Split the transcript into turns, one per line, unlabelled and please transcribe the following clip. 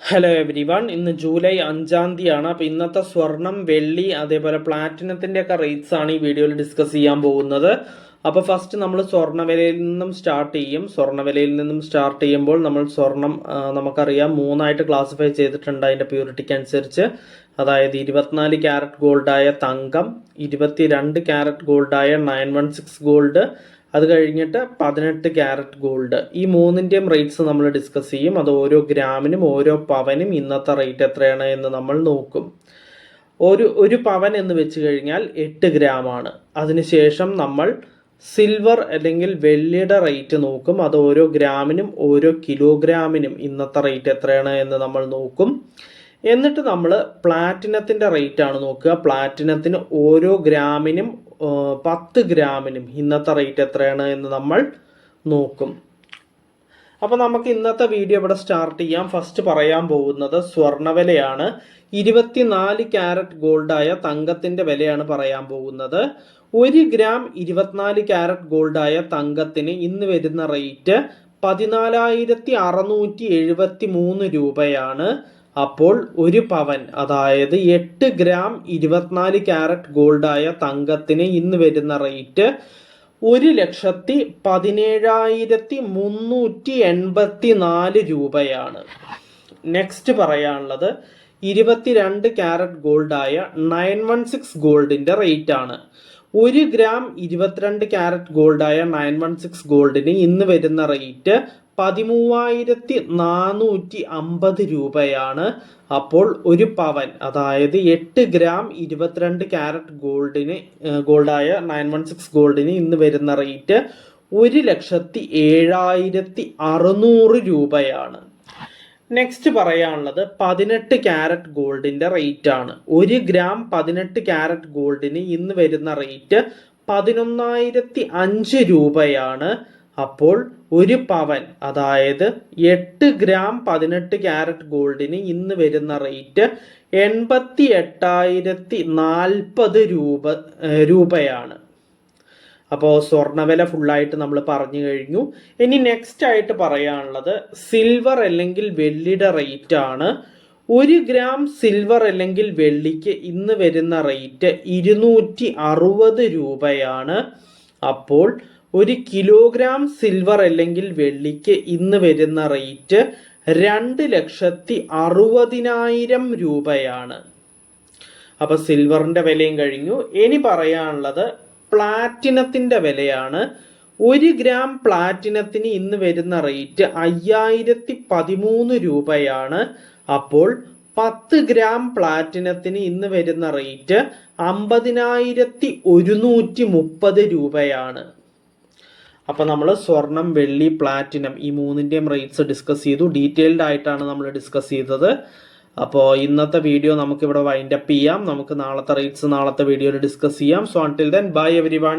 Hello every one. ഇന്ന് July 5-ാം തീയതിയാണ്. അപ്പോൾ ഇന്നത്തെ സ്വർണം, വെള്ളി, അതേപോലെ പ്ലാറ്റിനത്തിൻ്റെ ഒക്കെ റേറ്റ്സ് ആണ് ഈ വീഡിയോയിൽ ഡിസ്കസ് ചെയ്യാൻ പോകുന്നത്. അപ്പോൾ ഫസ്റ്റ് നമ്മൾ സ്വർണ്ണവിലയിൽ നിന്നും സ്റ്റാർട്ട് ചെയ്യും. സ്വർണ്ണവിലയിൽ നിന്നും സ്റ്റാർട്ട് ചെയ്യുമ്പോൾ നമ്മൾ സ്വർണം നമുക്കറിയാം 3ആയിട്ട് ക്ലാസിഫൈ ചെയ്തിട്ടുണ്ട് അതിൻ്റെ പ്യൂരിറ്റിക്ക് അനുസരിച്ച്. അതായത് 24 ക്യാരറ്റ് ഗോൾഡായ തങ്കം, 22 ക്യാരറ്റ് ഗോൾഡായ 916 ഗോൾഡ്, അത് കഴിഞ്ഞിട്ട് 18 ക്യാരറ്റ് ഗോൾഡ്. ഈ മൂന്നിൻ്റെയും റേറ്റ്സ് നമ്മൾ ഡിസ്കസ് ചെയ്യും. അത് ഓരോ ഗ്രാമിനും ഓരോ പവനും ഇന്നത്തെ റേറ്റ് എത്രയാണ് എന്ന് നമ്മൾ നോക്കും. ഒരു പവൻ എന്ന് വെച്ച് കഴിഞ്ഞാൽ 8 ഗ്രാമാണ്. അതിനുശേഷം നമ്മൾ സിൽവർ അല്ലെങ്കിൽ വെള്ളിയുടെ റേറ്റ് നോക്കും. അത് ഓരോ ഗ്രാമിനും ഓരോ കിലോഗ്രാമിനും ഇന്നത്തെ റേറ്റ് എത്രയാണ് എന്ന് നമ്മൾ നോക്കും. എന്നിട്ട് നമ്മൾ പ്ലാറ്റിനത്തിൻ്റെ റേറ്റാണ് നോക്കുക. പ്ലാറ്റിനത്തിന് ഓരോ ഗ്രാമിനും 10 ഗ്രാമിനും ഇന്നത്തെ റേറ്റ് എത്രയാണ് എന്ന് നമ്മൾ നോക്കും. അപ്പോൾ നമുക്ക് ഇന്നത്തെ വീഡിയോ ഇവിടെ സ്റ്റാർട്ട് ചെയ്യാം. ഫസ്റ്റ് പറയാൻ പോകുന്നത് സ്വർണ്ണവിലയാണ്. 24 ക്യാരറ്റ് ഗോൾഡായ തങ്കത്തിൻ്റെ വിലയാണ് പറയാൻ പോകുന്നത്. 1 ഗ്രാം 24 ക്യാരറ്റ് ഗോൾഡായ തങ്കത്തിന് ഇന്ന് വരുന്ന റേറ്റ് 14,673 രൂപയാണ്. അപ്പോൾ ഒരു പവൻ, അതായത് 8 ഗ്രാം 24 ക്യാരറ്റ് ഗോൾഡായ തങ്കത്തിന് ഇന്ന് വരുന്ന റേറ്റ് 1,17,384 രൂപയാണ്. നെക്സ്റ്റ് പറയാനുള്ളത് 22 ക്യാരറ്റ് ഗോൾഡായ 916 ഗോൾഡിൻ്റെ റേറ്റ് ആണ്. 1 ഗ്രാം 22 ക്യാരറ്റ് ഗോൾഡായ 916 ഗോൾഡിന് ഇന്ന് വരുന്ന റേറ്റ് 13,450 രൂപയാണ്. അപ്പോൾ ഒരു പവൻ, അതായത് 8 ഗ്രാം 22 ക്യാരറ്റ് ഗോൾഡായ 916 ഗോൾഡിന് ഇന്ന് വരുന്ന റേറ്റ് 1,07,600 രൂപയാണ്. നെക്സ്റ്റ് പറയാനുള്ളത് 18 ക്യാരറ്റ് ഗോൾഡിൻ്റെ റേറ്റ് ആണ്. 1 ഗ്രാം 18 ക്യാരറ്റ് ഗോൾഡിന് ഇന്ന് വരുന്ന റേറ്റ് 11,005 രൂപയാണ്. അപ്പോൾ ഒരു പവൻ, അതായത് 8 ഗ്രാം 18 ക്യാരറ്റ് ഗോൾഡിന് ഇന്ന് വരുന്ന റേറ്റ് 88,040 രൂപയാണ്. അപ്പോൾ സ്വർണ്ണവില ഫുള്ളായിട്ട് നമ്മൾ പറഞ്ഞു കഴിഞ്ഞു. ഇനി നെക്സ്റ്റ് ആയിട്ട് പറയാനുള്ളത് സിൽവർ അല്ലെങ്കിൽ വെള്ളിയുടെ റേറ്റ് ആണ്. 1 ഗ്രാം സിൽവർ അല്ലെങ്കിൽ വെള്ളിക്ക് ഇന്ന് വരുന്ന റേറ്റ് 260 രൂപയാണ്. അപ്പോൾ 1 കിലോഗ്രാം സിൽവർ അല്ലെങ്കിൽ വെള്ളിക്ക് ഇന്ന് വരുന്ന റേറ്റ് 2,60,000 രൂപയാണ്. അപ്പോൾ സിൽവറിൻ്റെ വിലയും കഴിഞ്ഞു. ഇനി പറയാനുള്ളത് പ്ലാറ്റിനത്തിൻ്റെ വിലയാണ്. 1 ഗ്രാം പ്ലാറ്റിനത്തിന് ഇന്ന് വരുന്ന റേറ്റ് 5,013 രൂപയാണ്. അപ്പോൾ 10 ഗ്രാം പ്ലാറ്റിനത്തിന് ഇന്ന് വരുന്ന റേറ്റ് 50,130 രൂപയാണ്. അപ്പോൾ നമ്മൾ സ്വർണം, വെള്ളി, പ്ലാറ്റിനം ഈ മൂന്നിൻ്റെയും റേറ്റ്സ് ഡിസ്കസ് ചെയ്തു. ഡീറ്റെയിൽഡ് ആയിട്ടാണ് നമ്മൾ ഡിസ്കസ് ചെയ്തത്. അപ്പോൾ ഇന്നത്തെ വീഡിയോ നമുക്കിവിടെ വൈൻഡപ്പ് ചെയ്യാം. നമുക്ക് നാളത്തെ റേറ്റ്സ് നാളത്തെ വീഡിയോയിൽ ഡിസ്കസ് ചെയ്യാം. So until then bye everyone.